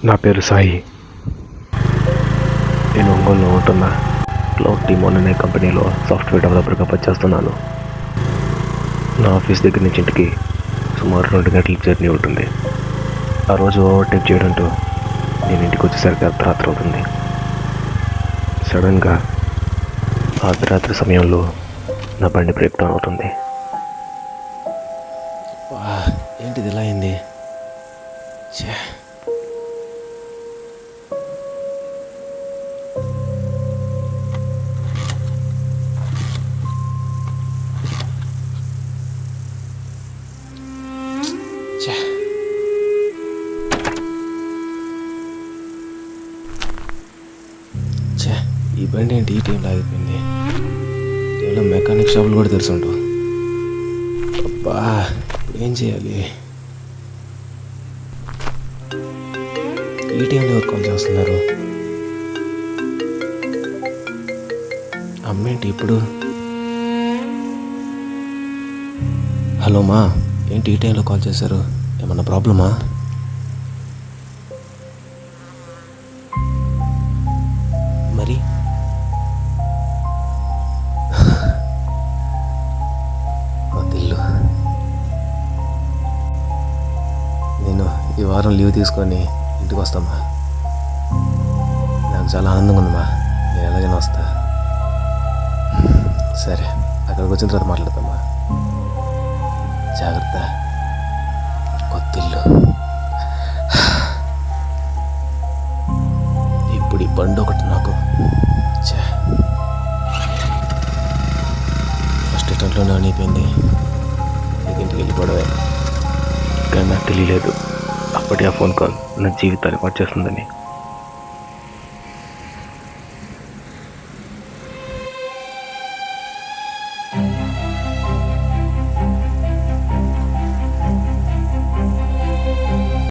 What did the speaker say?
నా పేరు సాయి. నేను ఒంగోలులో ఉంటున్న క్లౌడ్ టీమోన్ అనే కంపెనీలో సాఫ్ట్వేర్ డెవలపర్గా పనిచేస్తున్నాను. నా ఆఫీస్ దగ్గర నుంచి ఇంటికి సుమారు 2 గంటల జర్నీ ఉంటుంది. ఆ రోజు ఓవర్టేక్ చేయడంతో నేను ఇంటికి వచ్చేసరికి అర్ధరాత్రి అవుతుంది. సడన్గా అర్ధరాత్రి సమయంలో నా బండి బ్రేక్ డౌన్ అవుతుంది. ఏంటిది ఇలా అయింది? ఈ బండి ఏంటి ఈ టైంలో ఆగిపోయింది? టైంలో మెకానిక్ షాపులు కూడా తెలుసుంటావు. అబ్బా, ఇప్పుడు ఏం చేయాలి? ఈ టైంలో ఎవరు కాల్ చేస్తున్నారు? అమ్మేంటి ఇప్పుడు? హలో మా, ఏంటి ఈ టైంలో కాల్ చేశారు? ఏమన్నా ప్రాబ్లమా? మరి వద్దిల్లు, నేను ఈ వారం లీవ్ తీసుకొని ఇంటికి వస్తామా. నాకు చాలా ఆనందంగా ఉందమ్మా. నేను ఎలాగైనా వస్తా. సరే, అక్కడికి వచ్చిన తర్వాత మాట్లాడతామా. జాగ్రత్త. కొత్తిల్లు. ఇప్పుడు ఈ బండి ఒకటి నాకు ఫస్ట్ అటెంప్ట్లోనే అనిపోయింది. ఇంటికి వెళ్ళిపోవడమే. కానీ నాకు తెలియలేదు అప్పటి ఆ ఫోన్ కాల్ నా జీవితాన్ని మార్చేస్తుందని.